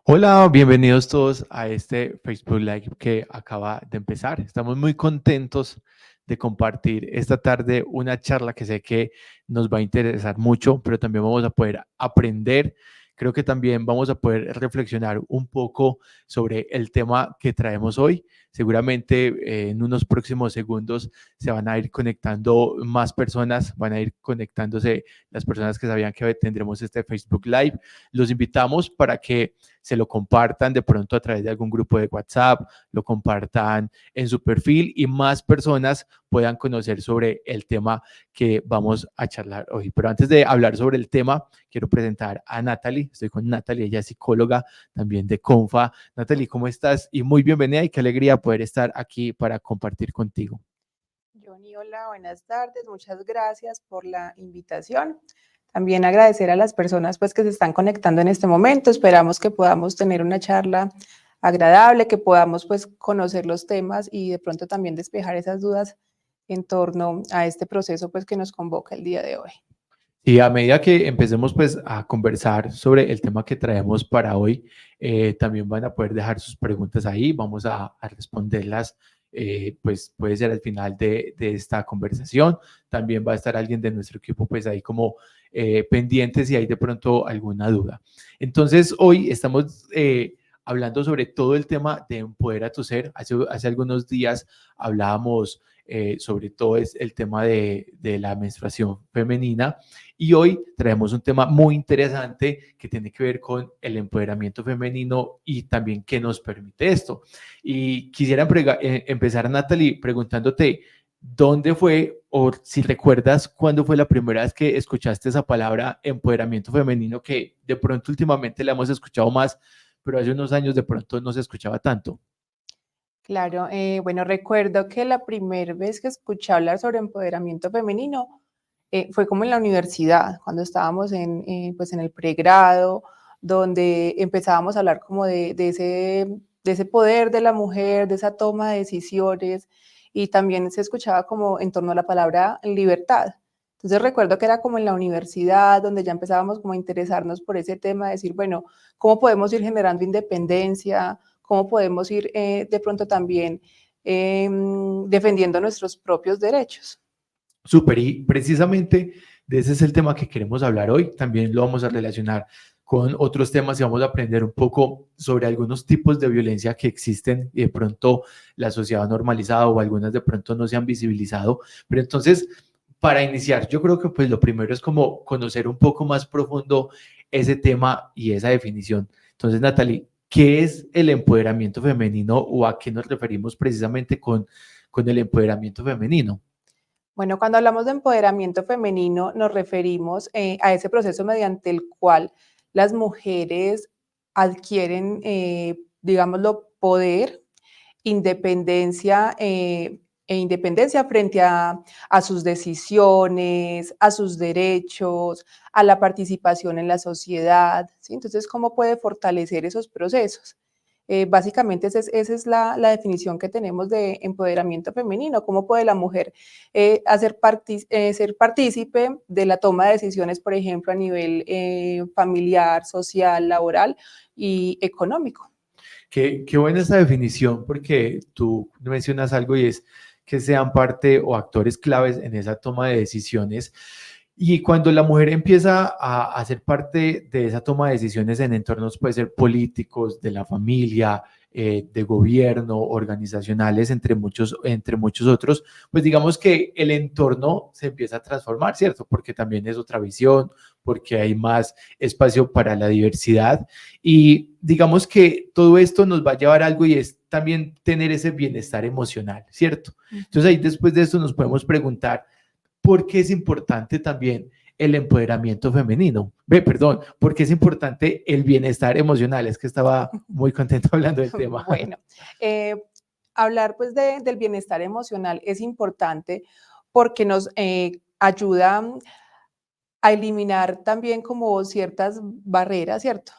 Hola, bienvenidos todos a este Facebook Live que acaba de empezar. Estamos muy contentos de compartir esta tarde una charla que sé que nos va a interesar mucho, pero también vamos a poder aprender. Creo que también vamos a poder reflexionar un poco sobre el tema que traemos hoy. Seguramente en unos próximos segundos se van a ir conectando más personas, van a ir conectándose las personas que sabían que tendremos este Facebook Live. Los invitamos para que se lo compartan de pronto a través de algún grupo de WhatsApp, lo compartan en su perfil y más personas puedan conocer sobre el tema que vamos a charlar hoy. Pero antes de hablar sobre el tema, quiero presentar a Natalie. Estoy con Natalie, ella es psicóloga también de Confa. Natalie, ¿cómo estás? Y muy bienvenida y qué alegría poder estar aquí para compartir contigo. Johnny, hola, buenas tardes. Muchas gracias por la invitación. También agradecer a las personas pues, que se están conectando en este momento. Esperamos que podamos tener una charla agradable, que podamos pues, conocer los temas y de pronto también despejar esas dudas en torno a este proceso pues, que nos convoca el día de hoy. Y a medida que empecemos pues a conversar sobre el tema que traemos para hoy, también van a poder dejar sus preguntas ahí, vamos a responderlas, pues puede ser al final de esta conversación. También va a estar alguien de nuestro equipo pues ahí como pendientes si hay de pronto alguna duda. Entonces hoy estamos hablando sobre todo el tema de empoderar a tu ser. Hace algunos días hablábamos sobre todo es el tema de la menstruación femenina. Y hoy traemos un tema muy interesante que tiene que ver con el empoderamiento femenino y también qué nos permite esto. Y quisiera empezar, Natalie, preguntándote dónde fue o si recuerdas cuándo fue la primera vez que escuchaste esa palabra empoderamiento femenino, que de pronto últimamente la hemos escuchado más, pero hace unos años de pronto no se escuchaba tanto. Claro, bueno, recuerdo que la primera vez que escuché hablar sobre empoderamiento femenino fue como en la universidad, cuando estábamos pues en el pregrado, donde empezábamos a hablar como de ese poder de la mujer, de esa toma de decisiones, y también se escuchaba como en torno a la palabra libertad. Entonces recuerdo que era como en la universidad, donde ya empezábamos como a interesarnos por ese tema, de decir, bueno, ¿cómo podemos ir generando independencia? ¿Cómo podemos ir de pronto también defendiendo nuestros propios derechos? Súper, y precisamente de ese es el tema que queremos hablar hoy. También lo vamos a relacionar con otros temas y vamos a aprender un poco sobre algunos tipos de violencia que existen y de pronto la sociedad ha normalizado o algunas de pronto no se han visibilizado. Pero entonces, para iniciar, yo creo que pues lo primero es como conocer un poco más profundo ese tema y esa definición. Entonces, Natalie, ¿qué es el empoderamiento femenino o a qué nos referimos precisamente con el empoderamiento femenino? Bueno, cuando hablamos de empoderamiento femenino, nos referimos a ese proceso mediante el cual las mujeres adquieren, digámoslo, poder, independencia e independencia frente a sus decisiones, a sus derechos, a la participación en la sociedad, ¿sí? Entonces, ¿cómo puede fortalecer esos procesos? Básicamente esa es la definición que tenemos de empoderamiento femenino, cómo puede la mujer ser partícipe de la toma de decisiones, por ejemplo, a nivel familiar, social, laboral y económico. Qué buena esa definición, porque tú mencionas algo y es que sean parte o actores claves en esa toma de decisiones. Y cuando la mujer empieza a ser parte de esa toma de decisiones en entornos, puede ser políticos, de la familia, de gobierno, organizacionales, entre muchos otros, pues digamos que el entorno se empieza a transformar, ¿cierto? Porque también es otra visión, porque hay más espacio para la diversidad y digamos que todo esto nos va a llevar a algo y es también tener ese bienestar emocional, ¿cierto? Entonces ahí después de esto nos podemos preguntar, ¿por qué es importante también el empoderamiento femenino? Perdón, ¿por qué es importante el bienestar emocional? Es que estaba muy contento hablando del tema. Bueno, eh, hablar pues del bienestar emocional es importante porque nos ayuda a eliminar también como ciertas barreras, ¿cierto?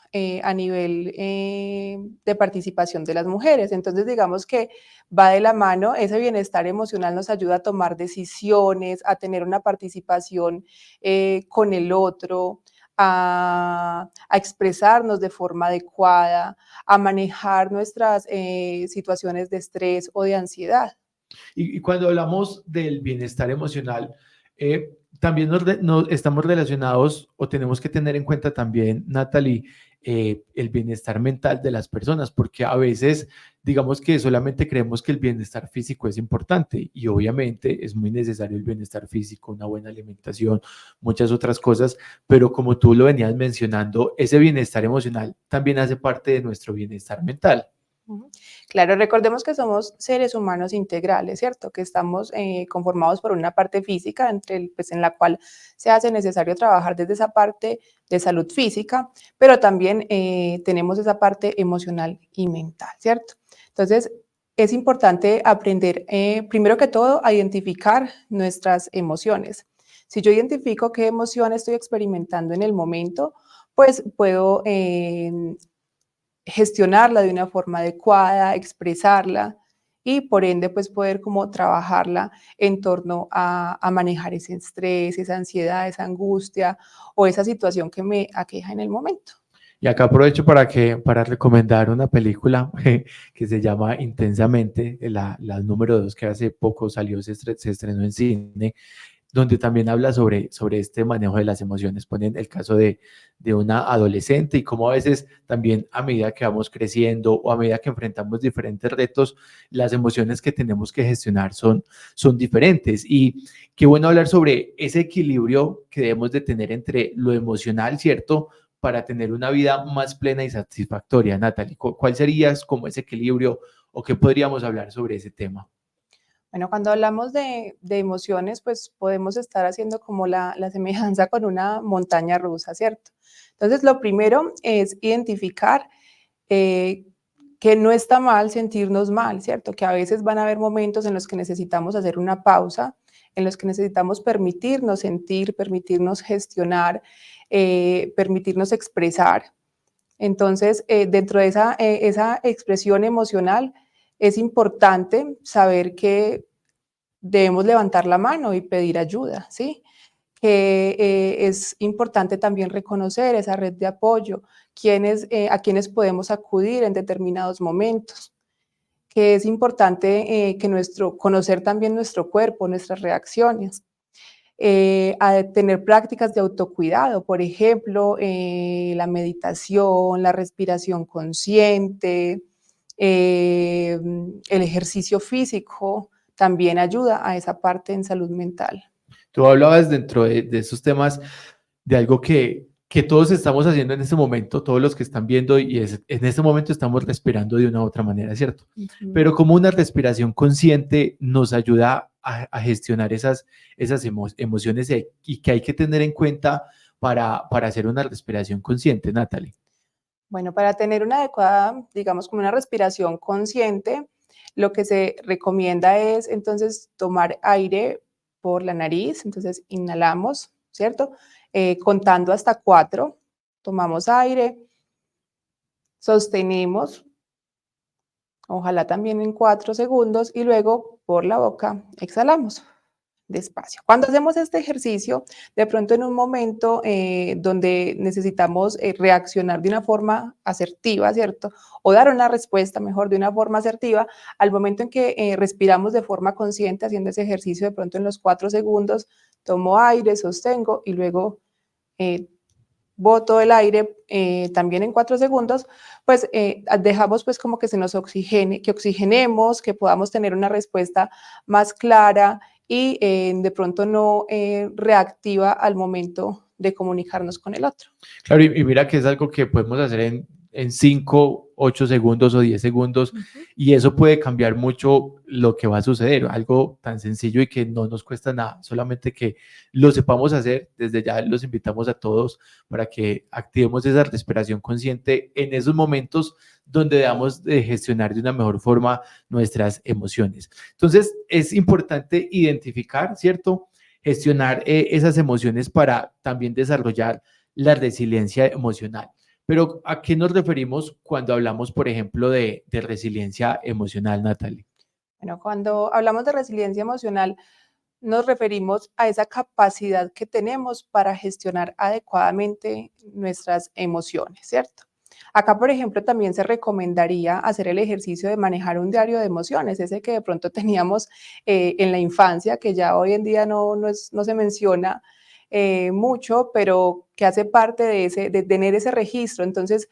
A nivel de participación de las mujeres. Entonces, digamos que va de la mano, ese bienestar emocional nos ayuda a tomar decisiones, a tener una participación con el otro, a expresarnos de forma adecuada, a manejar nuestras situaciones de estrés o de ansiedad. Y cuando hablamos del bienestar emocional, también estamos relacionados o tenemos que tener en cuenta también, Natalie, el bienestar mental de las personas, porque a veces digamos que solamente creemos que el bienestar físico es importante y obviamente es muy necesario el bienestar físico, una buena alimentación, muchas otras cosas, pero como tú lo venías mencionando, ese bienestar emocional también hace parte de nuestro bienestar mental. Claro, recordemos que somos seres humanos integrales, ¿cierto? Que estamos conformados por una parte física pues, en la cual se hace necesario trabajar desde esa parte de salud física, pero también tenemos esa parte emocional y mental, ¿cierto? Entonces, es importante aprender, primero que todo, a identificar nuestras emociones. Si yo identifico qué emoción estoy experimentando en el momento, pues puedo gestionarla de una forma adecuada, expresarla y por ende pues poder como trabajarla en torno a manejar ese estrés, esa ansiedad, esa angustia o esa situación que me aqueja en el momento. Y acá aprovecho para recomendar una película que se llama Intensamente, la número 2 que hace poco salió, se estrenó en cine, donde también habla sobre este manejo de las emociones. Ponen el caso de una adolescente y cómo a veces también a medida que vamos creciendo o a medida que enfrentamos diferentes retos, las emociones que tenemos que gestionar son diferentes. Y qué bueno hablar sobre ese equilibrio que debemos de tener entre lo emocional, ¿cierto?, para tener una vida más plena y satisfactoria. Natalie, ¿cuál sería como ese equilibrio o qué podríamos hablar sobre ese tema? Bueno, cuando hablamos de emociones, pues podemos estar haciendo como la semejanza con una montaña rusa, ¿cierto? Entonces, lo primero es identificar eh, que no está mal sentirnos mal, ¿cierto? Que a veces van a haber momentos en los que necesitamos hacer una pausa, en los que necesitamos permitirnos sentir, permitirnos gestionar, permitirnos expresar. Entonces, dentro de esa expresión emocional, es importante saber que debemos levantar la mano y pedir ayuda, ¿sí? Que es importante también reconocer esa red de apoyo, a quienes podemos acudir en determinados momentos, que es importante conocer también nuestro cuerpo, nuestras reacciones, a tener prácticas de autocuidado, por ejemplo, la meditación, la respiración consciente, el ejercicio físico también ayuda a esa parte en salud mental. Tú hablabas dentro de esos temas de algo que todos estamos haciendo en este momento, todos los que están viendo, y en este momento estamos respirando de una u otra manera, ¿cierto? Ujú. Pero como una respiración consciente nos ayuda a gestionar esas emociones y que hay que tener en cuenta para hacer una respiración consciente, Natalie. Bueno, para tener una adecuada, digamos, como una respiración consciente, lo que se recomienda es entonces tomar aire por la nariz, entonces inhalamos, ¿cierto? Contando hasta 4, tomamos aire, sostenemos, ojalá también en 4 segundos y luego por la boca exhalamos despacio. Cuando hacemos este ejercicio, de pronto en un momento donde necesitamos reaccionar de una forma asertiva, ¿cierto? O dar una respuesta mejor de una forma asertiva, al momento en que respiramos de forma consciente, haciendo ese ejercicio de pronto en los 4 segundos, tomo aire, sostengo y luego eh, boto el aire también en 4 segundos, pues dejamos pues como que se nos oxigene, que oxigenemos, que podamos tener una respuesta más clara y de pronto no reactiva al momento de comunicarnos con el otro. Claro, y mira que es algo que podemos hacer en 5, 8 segundos o 10 segundos, Ujú. y eso puede cambiar mucho lo que va a suceder. Algo tan sencillo y que no nos cuesta nada, solamente que lo sepamos hacer. Desde ya los invitamos a todos para que activemos esa respiración consciente en esos momentos donde debamos de gestionar de una mejor forma nuestras emociones. Entonces, es importante identificar, ¿cierto? Gestionar esas emociones para también desarrollar la resiliencia emocional. Pero ¿a qué nos referimos cuando hablamos, por ejemplo, de resiliencia emocional, Natalie? Bueno, cuando hablamos de resiliencia emocional, nos referimos a esa capacidad que tenemos para gestionar adecuadamente nuestras emociones, ¿cierto? Acá, por ejemplo, también se recomendaría hacer el ejercicio de manejar un diario de emociones, ese que de pronto teníamos en la infancia, que ya hoy en día no se menciona mucho, pero que hace parte de tener ese registro. Entonces,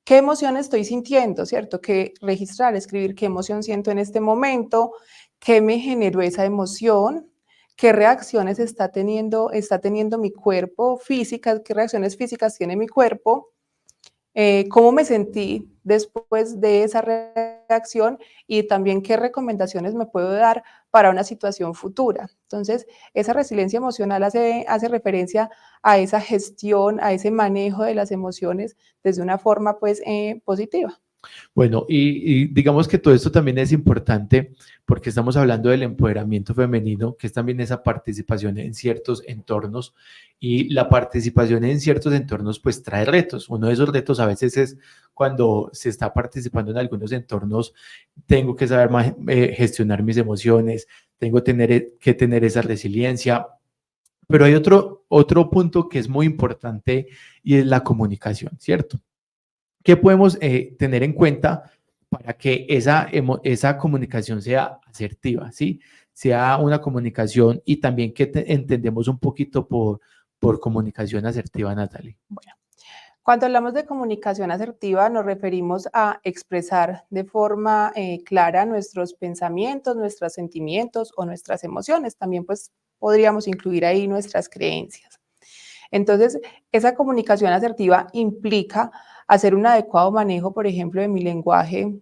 ¿qué emoción estoy sintiendo, cierto? Que registrar, escribir qué emoción siento en este momento, qué me generó esa emoción, qué reacciones está teniendo mi cuerpo físicas, qué reacciones físicas tiene mi cuerpo, cómo me sentí después de esa reacción y también qué recomendaciones me puedo dar para una situación futura. Entonces, esa resiliencia emocional hace referencia a esa gestión, a ese manejo de las emociones desde una forma pues positiva. Bueno, y digamos que todo esto también es importante porque estamos hablando del empoderamiento femenino, que es también esa participación en ciertos entornos, y la participación en ciertos entornos pues trae retos. Uno de esos retos a veces es cuando se está participando en algunos entornos, tengo que saber gestionar mis emociones, tengo que tener esa resiliencia. Pero hay otro punto que es muy importante y es la comunicación, ¿cierto? ¿Qué podemos tener en cuenta para que esa comunicación sea asertiva, ¿sí? Sea una comunicación y también que entendemos un poquito por comunicación asertiva, Natalie. Bueno, cuando hablamos de comunicación asertiva nos referimos a expresar de forma clara nuestros pensamientos, nuestros sentimientos o nuestras emociones. También pues podríamos incluir ahí nuestras creencias. Entonces, esa comunicación asertiva implica hacer un adecuado manejo, por ejemplo, de mi lenguaje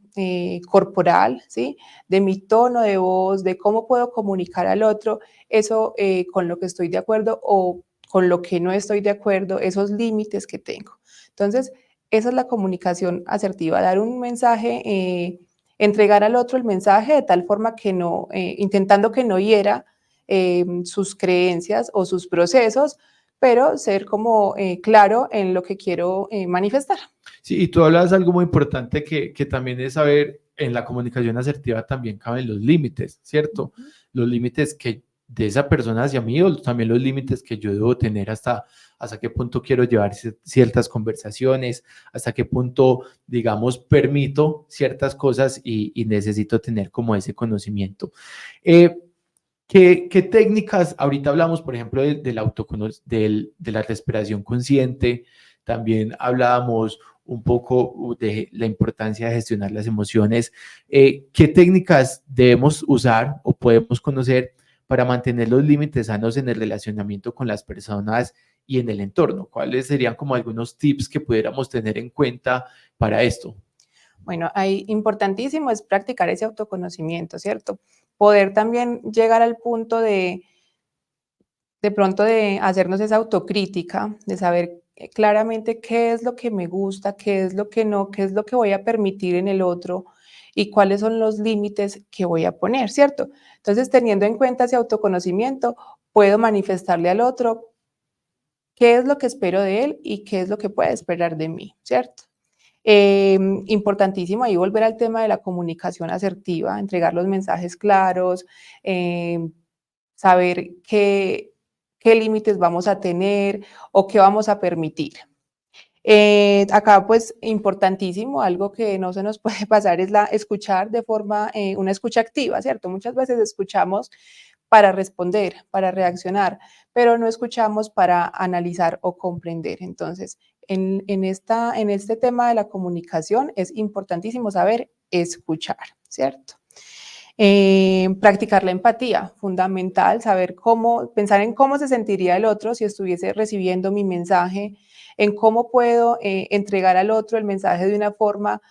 corporal, ¿sí? De mi tono de voz, de cómo puedo comunicar al otro, eso con lo que estoy de acuerdo o con lo que no estoy de acuerdo, esos límites que tengo. Entonces, esa es la comunicación asertiva, dar un mensaje, entregar al otro el mensaje de tal forma que no, intentando que no hiera sus creencias o sus procesos, pero ser como claro en lo que quiero manifestar. Sí, y tú hablas algo muy importante que también es saber, en la comunicación asertiva también caben los límites, ¿cierto? Ujú. Los límites que de esa persona hacia mí o también los límites que yo debo tener hasta qué punto quiero llevar ciertas conversaciones, hasta qué punto, digamos, permito ciertas cosas y necesito tener como ese conocimiento. Eh, ¿qué técnicas? Ahorita hablamos, por ejemplo, de la respiración consciente, también hablábamos un poco de la importancia de gestionar las emociones. ¿Qué técnicas debemos usar o podemos conocer para mantener los límites sanos en el relacionamiento con las personas y en el entorno? ¿Cuáles serían como algunos tips que pudiéramos tener en cuenta para esto? Bueno, ahí importantísimo es practicar ese autoconocimiento, ¿cierto? Poder también llegar al punto de pronto de hacernos esa autocrítica, de saber claramente qué es lo que me gusta, qué es lo que no, qué es lo que voy a permitir en el otro y cuáles son los límites que voy a poner, ¿cierto? Entonces, teniendo en cuenta ese autoconocimiento, puedo manifestarle al otro qué es lo que espero de él y qué es lo que puede esperar de mí, ¿cierto? Importantísimo ahí volver al tema de la comunicación asertiva, entregar los mensajes claros, saber qué límites vamos a tener o qué vamos a permitir. Acá, pues, importantísimo, algo que no se nos puede pasar es la escuchar de forma, una escucha activa, ¿cierto? Muchas veces escuchamos para responder, para reaccionar, pero no escuchamos para analizar o comprender. Entonces, en este tema de la comunicación es importantísimo saber escuchar, ¿cierto? Practicar la empatía, fundamental, saber cómo, pensar en cómo se sentiría el otro si estuviese recibiendo mi mensaje, en cómo puedo entregar al otro el mensaje de una forma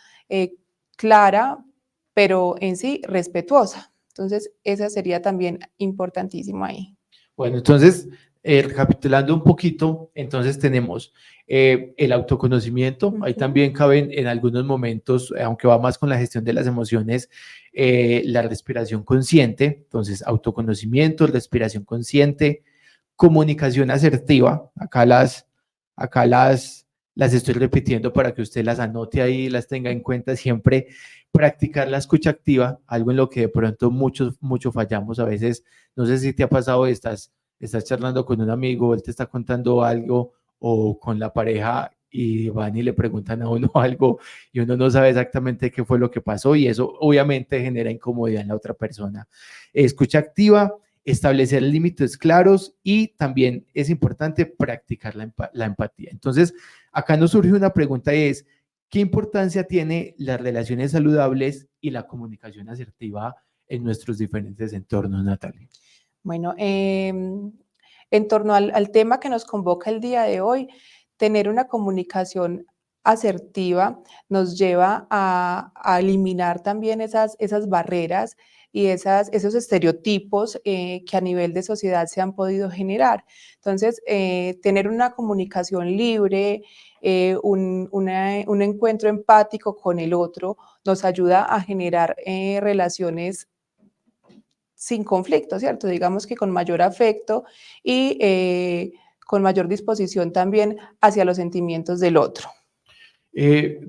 clara, pero en sí respetuosa. Entonces, esa sería también importantísimo ahí. Bueno, entonces, recapitulando un poquito, entonces tenemos el autoconocimiento, ahí Ujú. también caben en algunos momentos, aunque va más con la gestión de las emociones, la respiración consciente, entonces autoconocimiento, respiración consciente, comunicación asertiva, acá las estoy repitiendo para que usted las anote ahí, las tenga en cuenta siempre, practicar la escucha activa, algo en lo que de pronto mucho fallamos a veces. No sé si te ha pasado, estás charlando con un amigo, él te está contando algo o con la pareja y van y le preguntan a uno algo y uno no sabe exactamente qué fue lo que pasó y eso obviamente genera incomodidad en la otra persona. Escucha activa, establecer límites claros y también es importante practicar la empatía. Entonces, acá nos surge una pregunta y es, ¿qué importancia tiene las relaciones saludables y la comunicación asertiva en nuestros diferentes entornos, Natalia? Bueno, en torno al tema que nos convoca el día de hoy, tener una comunicación asertiva nos lleva a eliminar también esas barreras y esos estereotipos que a nivel de sociedad se han podido generar. Entonces, tener una comunicación libre, un encuentro empático con el otro, nos ayuda a generar relaciones sin conflicto, ¿cierto? Digamos que con mayor afecto y con mayor disposición también hacia los sentimientos del otro.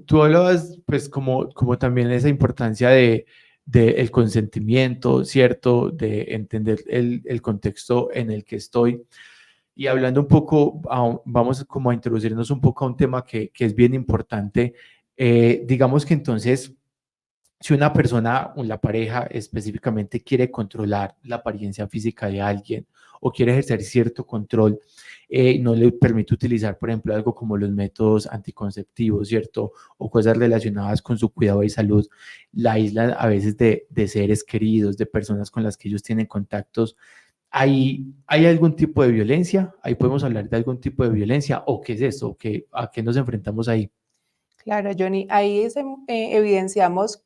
Tú hablabas, pues, como también esa importancia de el consentimiento, ¿cierto? De entender el contexto en el que estoy. Y hablando un poco, vamos como a introducirnos un poco a un tema que es bien importante. Digamos que entonces, si una persona o la pareja específicamente quiere controlar la apariencia física de alguien o quiere ejercer cierto control, no le permite utilizar, por ejemplo, algo como los métodos anticonceptivos, ¿cierto? O cosas relacionadas con su cuidado y salud, la aíslan a veces de seres queridos, de personas con las que ellos tienen contactos. ¿Hay algún tipo de violencia? Ahí podemos hablar de algún tipo de violencia. ¿O qué es eso? ¿A qué nos enfrentamos ahí? Claro, Johnny, ahí evidenciamos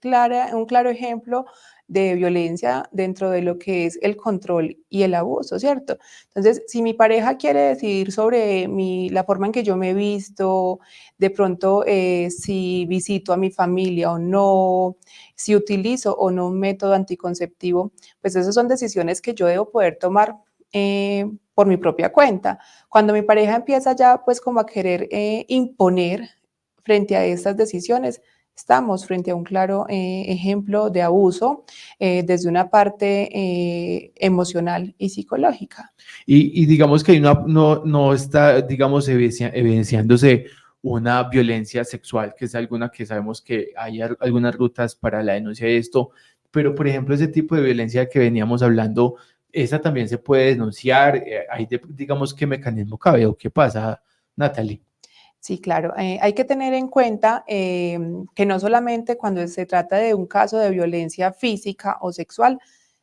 un claro ejemplo de violencia dentro de lo que es el control y el abuso, ¿cierto? Entonces, si mi pareja quiere decidir sobre la forma en que yo me he visto, de pronto si visito a mi familia o no, si utilizo o no un método anticonceptivo, pues esas son decisiones que yo debo poder tomar por mi propia cuenta. Cuando mi pareja empieza ya pues como a querer imponer frente a estas decisiones, estamos frente a un claro ejemplo de abuso desde una parte emocional y psicológica. Y digamos que no está, digamos, evidenciándose una violencia sexual, que es alguna que sabemos que hay algunas rutas para la denuncia de esto, pero por ejemplo, ese tipo de violencia que veníamos hablando, esa también se puede denunciar. Digamos, ¿qué mecanismo cabe o qué pasa, Natalie? Sí, claro. Hay que tener en cuenta que no solamente cuando se trata de un caso de violencia física o sexual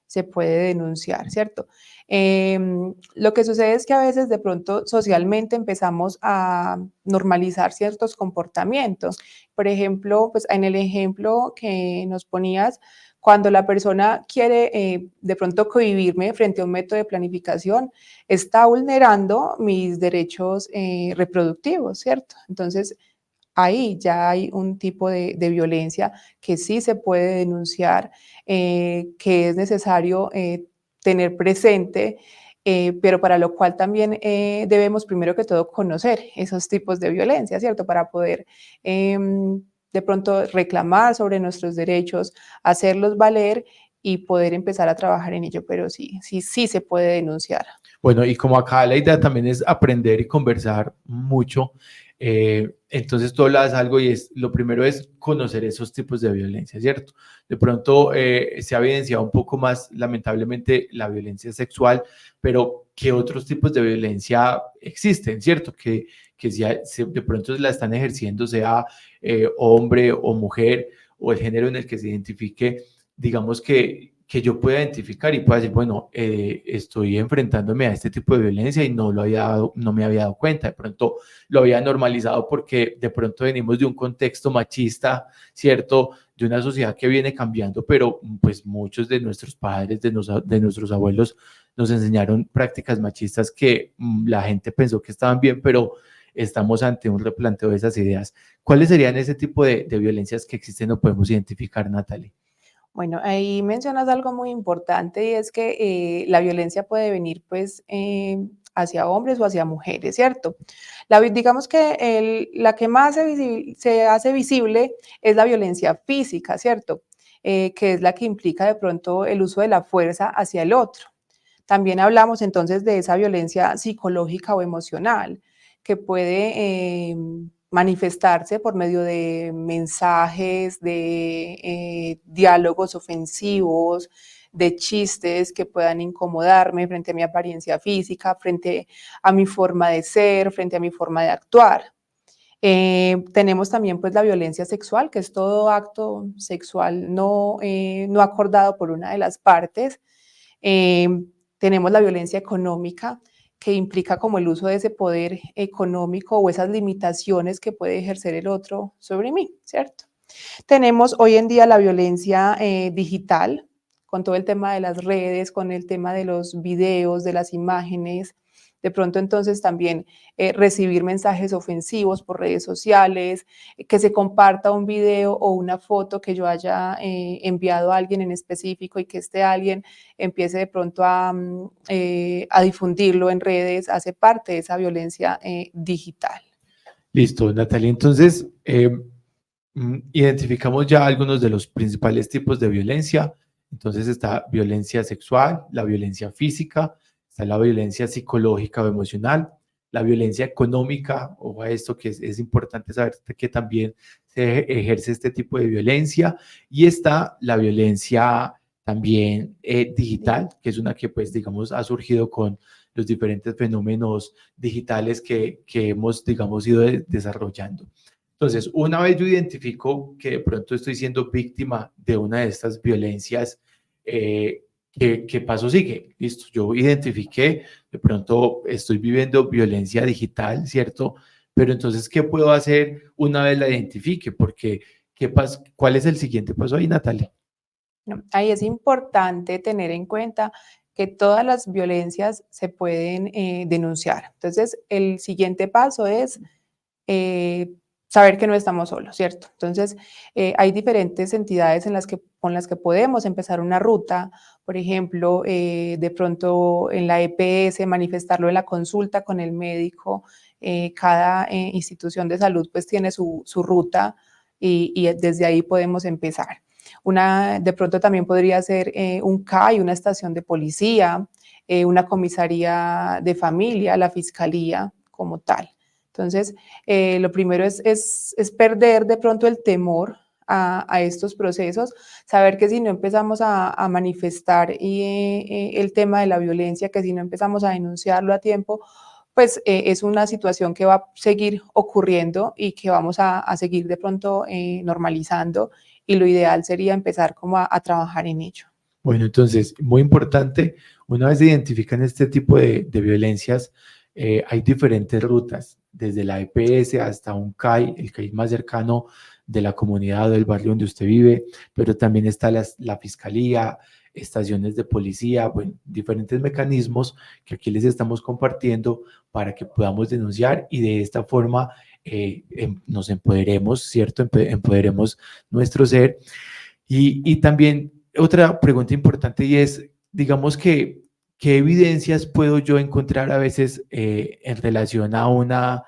se puede denunciar, ¿cierto? Lo que sucede es que a veces de pronto socialmente empezamos a normalizar ciertos comportamientos. Por ejemplo, pues en el ejemplo que nos ponías, cuando la persona quiere de pronto cohibirme frente a un método de planificación, está vulnerando mis derechos reproductivos, ¿cierto? Entonces, ahí ya hay un tipo de violencia que sí se puede denunciar, que es necesario tener presente, pero para lo cual también debemos primero que todo conocer esos tipos de violencia, ¿cierto? Para poder de pronto reclamar sobre nuestros derechos, hacerlos valer y poder empezar a trabajar en ello, pero sí se puede denunciar. Bueno, y como acá la idea también es aprender y conversar mucho, entonces tú hablas algo y lo primero es conocer esos tipos de violencia, ¿cierto? De pronto se ha evidenciado un poco más, lamentablemente, la violencia sexual, pero ¿qué otros tipos de violencia existen, ¿cierto? Que si de pronto la están ejerciendo, sea hombre o mujer o el género en el que se identifique, digamos que yo pueda identificar y pueda decir, bueno, estoy enfrentándome a este tipo de violencia y no me había dado cuenta, de pronto lo había normalizado porque de pronto venimos de un contexto machista, ¿cierto? De una sociedad que viene cambiando, pero pues muchos de nuestros padres, de nuestros abuelos nos enseñaron prácticas machistas que la gente pensó que estaban bien, pero estamos ante un replanteo de esas ideas. ¿Cuáles serían ese tipo de violencias que existen o podemos identificar, Natalie? Bueno, ahí mencionas algo muy importante y es que la violencia puede venir pues hacia hombres o hacia mujeres, ¿cierto? Digamos que la que más se hace visible es la violencia física, ¿cierto? Que es la que implica de pronto el uso de la fuerza hacia el otro. También hablamos entonces de esa violencia psicológica o emocional que puede manifestarse por medio de mensajes, de diálogos ofensivos, de chistes que puedan incomodarme frente a mi apariencia física, frente a mi forma de ser, frente a mi forma de actuar. Tenemos también pues la violencia sexual, que es todo acto sexual no acordado por una de las partes. Eh, Tenemos la violencia económica, que implica como el uso de ese poder económico o esas limitaciones que puede ejercer el otro sobre mí, ¿cierto? Tenemos hoy en día la violencia digital, con todo el tema de las redes, con el tema de los videos, de las imágenes. De pronto entonces también recibir mensajes ofensivos por redes sociales, que se comparta un video o una foto que yo haya enviado a alguien en específico y que este alguien empiece de pronto a difundirlo en redes, hace parte de esa violencia digital. Listo, Natalia. Entonces, identificamos ya algunos de los principales tipos de violencia. Entonces está violencia sexual, la violencia física, está la violencia psicológica o emocional, la violencia económica, o a esto que es importante saber que también se ejerce este tipo de violencia, y está la violencia también digital, que es una que pues digamos ha surgido con los diferentes fenómenos digitales que hemos digamos ido desarrollando. Entonces, una vez yo identifico que de pronto estoy siendo víctima de una de estas violencias, ¿qué paso sigue? Listo, yo identifiqué, de pronto estoy viviendo violencia digital, ¿cierto? Pero entonces, ¿qué puedo hacer una vez la identifique? Porque, ¿cuál es el siguiente paso ahí, Natalia? Ahí es importante tener en cuenta que todas las violencias se pueden denunciar. Entonces, el siguiente paso es eh, saber que no estamos solos, ¿cierto? Entonces, hay diferentes entidades con las que podemos empezar una ruta, por ejemplo, de pronto en la EPS, manifestarlo en la consulta con el médico. Cada institución de salud pues tiene su ruta y desde ahí podemos empezar. De pronto también podría ser un CAI, una estación de policía, una comisaría de familia, la fiscalía como tal. Entonces, lo primero es perder de pronto el temor a estos procesos, saber que si no empezamos a manifestar el tema de la violencia, que si no empezamos a denunciarlo a tiempo, pues es una situación que va a seguir ocurriendo y que vamos a seguir de pronto normalizando, y lo ideal sería empezar como a trabajar en ello. Bueno, entonces, muy importante, una vez se identifican este tipo de violencias, hay diferentes rutas, desde la EPS hasta un CAI, el CAI más cercano de la comunidad o del barrio donde usted vive, pero también está la fiscalía, estaciones de policía, bueno, diferentes mecanismos que aquí les estamos compartiendo para que podamos denunciar y de esta forma nos empoderemos, ¿cierto? Empoderemos nuestro ser. Y también otra pregunta importante y es, digamos que, ¿qué evidencias puedo yo encontrar a veces en relación a una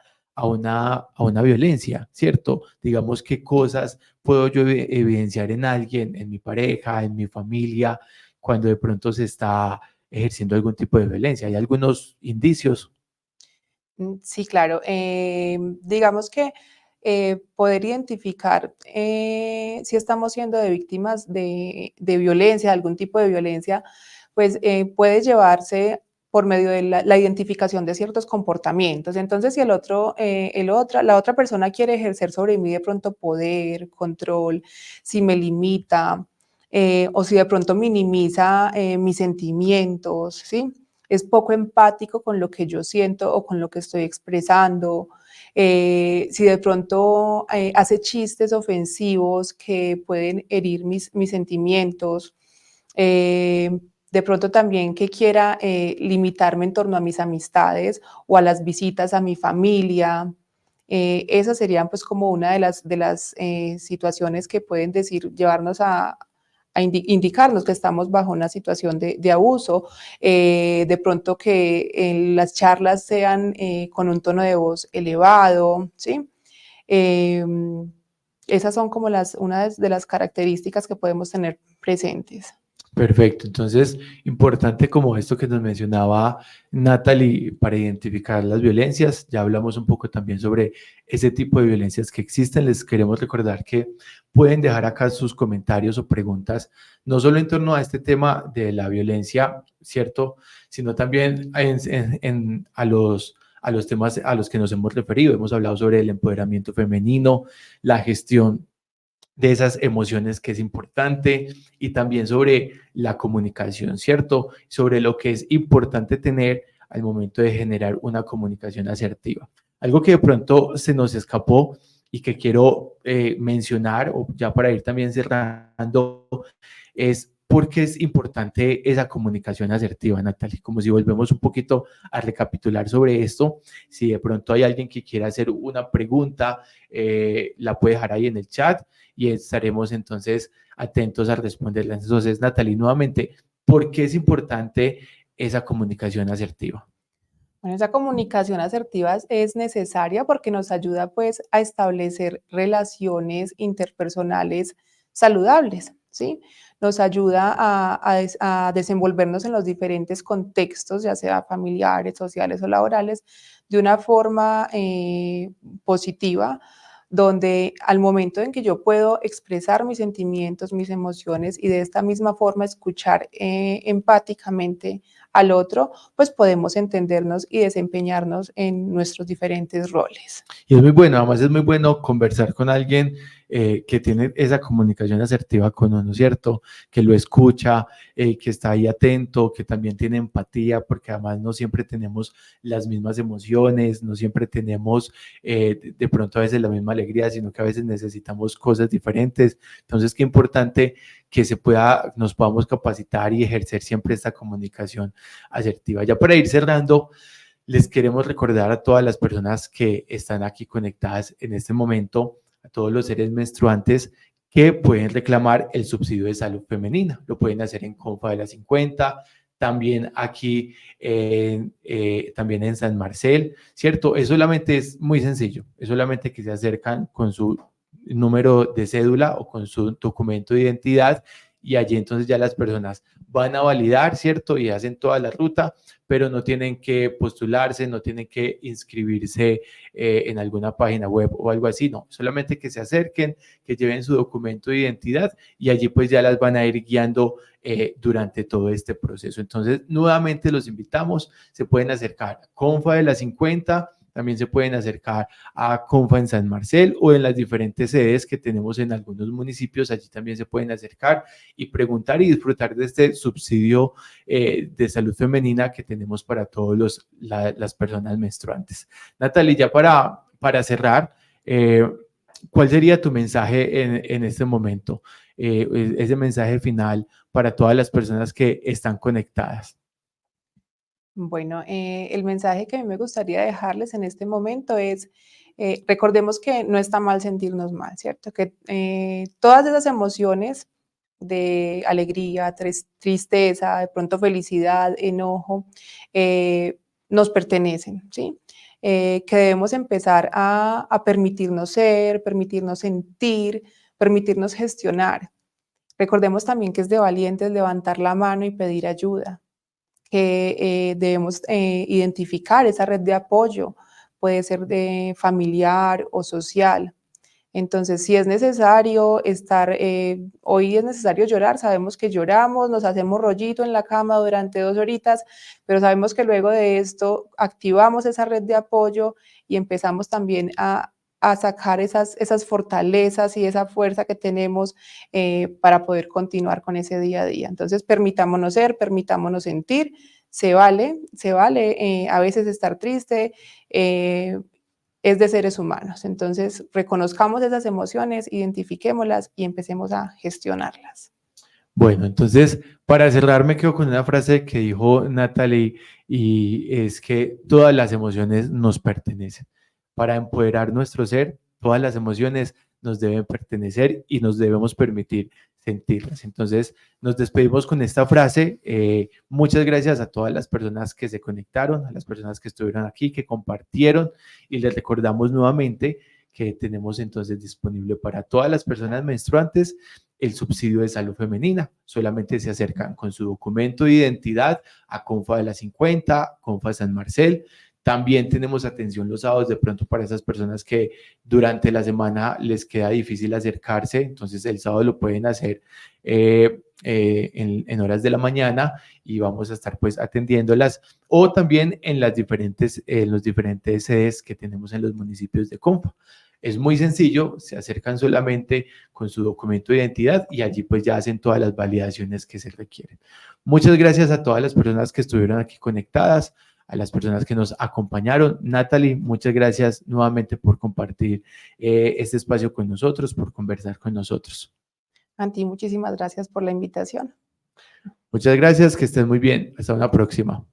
violencia, ¿cierto? Digamos, ¿qué cosas puedo yo evidenciar en alguien, en mi pareja, en mi familia, cuando de pronto se está ejerciendo algún tipo de violencia? ¿Hay algunos indicios? Sí, claro. Digamos que poder identificar si estamos siendo de víctimas de violencia, de algún tipo de violencia, pues puede llevarse por medio de la identificación de ciertos comportamientos. Entonces, si la otra persona quiere ejercer sobre mí de pronto poder, control, si me limita o si de pronto minimiza mis sentimientos, ¿sí? Es poco empático con lo que yo siento o con lo que estoy expresando. Si de pronto hace chistes ofensivos que pueden herir mis sentimientos. De pronto también que quiera limitarme en torno a mis amistades o a las visitas a mi familia. Esas serían pues como una de las situaciones que pueden llevarnos a indicarnos que estamos bajo una situación de abuso, de pronto que las charlas sean con un tono de voz elevado, ¿sí? Esas son como una de las características que podemos tener presentes. Perfecto, entonces importante como esto que nos mencionaba Natalie para identificar las violencias, ya hablamos un poco también sobre ese tipo de violencias que existen, les queremos recordar que pueden dejar acá sus comentarios o preguntas, no solo en torno a este tema de la violencia, ¿cierto? Sino también a los temas a los que nos hemos referido, hemos hablado sobre el empoderamiento femenino, la gestión de esas emociones que es importante y también sobre la comunicación, ¿cierto? Sobre lo que es importante tener al momento de generar una comunicación asertiva. Algo que de pronto se nos escapó y que quiero mencionar, o ya para ir también cerrando, es por qué es importante esa comunicación asertiva, Natalie. Como si volvemos un poquito a recapitular sobre esto, si de pronto hay alguien que quiera hacer una pregunta, la puede dejar ahí en el chat y estaremos entonces atentos a responderla. Entonces, Natalie, nuevamente, ¿por qué es importante esa comunicación asertiva? Bueno, esa comunicación asertiva es necesaria porque nos ayuda pues a establecer relaciones interpersonales saludables, ¿sí? Nos ayuda a desenvolvernos en los diferentes contextos, ya sea familiares, sociales o laborales, de una forma positiva, donde al momento en que yo puedo expresar mis sentimientos, mis emociones y de esta misma forma escuchar empáticamente al otro, pues podemos entendernos y desempeñarnos en nuestros diferentes roles. Y es muy bueno, además es muy bueno conversar con alguien que tiene esa comunicación asertiva con uno, ¿cierto? Que lo escucha, que está ahí atento, que también tiene empatía, porque además no siempre tenemos las mismas emociones, no siempre tenemos de pronto a veces la misma alegría, sino que a veces necesitamos cosas diferentes. Entonces, qué importante que nos podamos capacitar y ejercer siempre esta comunicación asertiva. Ya para ir cerrando, les queremos recordar a todas las personas que están aquí conectadas en este momento, a todos los seres menstruantes, que pueden reclamar el subsidio de salud femenina. Lo pueden hacer en Confa de la 50, también aquí, también en San Marcel, ¿cierto? Es solamente es muy sencillo, es solamente que se acercan con su número de cédula o con su documento de identidad y allí entonces ya las personas van a validar, ¿cierto? Y hacen toda la ruta, pero no tienen que postularse, no tienen que inscribirse en alguna página web o algo así, no, solamente que se acerquen, que lleven su documento de identidad y allí pues ya las van a ir guiando durante todo este proceso. Entonces, nuevamente los invitamos, se pueden acercar a Confa de la 50, también se pueden acercar a Confa en San Marcel o en las diferentes sedes que tenemos en algunos municipios, allí también se pueden acercar y preguntar y disfrutar de este subsidio de salud femenina que tenemos para todas las personas menstruantes. Natalie, ya para cerrar, ¿cuál sería tu mensaje en este momento? Ese mensaje final para todas las personas que están conectadas. Bueno, el mensaje que a mí me gustaría dejarles en este momento es, recordemos que no está mal sentirnos mal, ¿cierto? Que todas esas emociones de alegría, tristeza, de pronto felicidad, enojo, nos pertenecen, ¿sí? Que debemos empezar a permitirnos ser, permitirnos sentir, permitirnos gestionar. Recordemos también que es de valientes levantar la mano y pedir ayuda, que debemos identificar esa red de apoyo, puede ser de familiar o social. Entonces, si es necesario hoy es necesario llorar, sabemos que lloramos, nos hacemos rollito en la cama durante 2 horitas, pero sabemos que luego de esto activamos esa red de apoyo y empezamos también a sacar esas fortalezas y esa fuerza que tenemos para poder continuar con ese día a día. Entonces, permitámonos ser, permitámonos sentir, se vale a veces estar triste, es de seres humanos. Entonces, reconozcamos esas emociones, identifiquémoslas y empecemos a gestionarlas. Bueno, entonces, para cerrar, me quedo con una frase que dijo Natalie y es que todas las emociones nos pertenecen. Para empoderar nuestro ser, todas las emociones nos deben pertenecer y nos debemos permitir sentirlas. Entonces, nos despedimos con esta frase. Muchas gracias a todas las personas que se conectaron, a las personas que estuvieron aquí, que compartieron, y les recordamos nuevamente que tenemos entonces disponible para todas las personas menstruantes el subsidio de salud femenina. Solamente se acercan con su documento de identidad a Confa de la 50, Confa San Marcel. También tenemos atención los sábados de pronto para esas personas que durante la semana les queda difícil acercarse, entonces el sábado lo pueden hacer en horas de la mañana y vamos a estar pues atendiéndolas, o también en los diferentes sedes que tenemos en los municipios de Confa. Es muy sencillo, se acercan solamente con su documento de identidad y allí pues ya hacen todas las validaciones que se requieren. Muchas gracias a todas las personas que estuvieron aquí conectadas, a las personas que nos acompañaron. Natalie, muchas gracias nuevamente por compartir este espacio con nosotros, por conversar con nosotros. A ti, muchísimas gracias por la invitación. Muchas gracias, que estén muy bien. Hasta una próxima.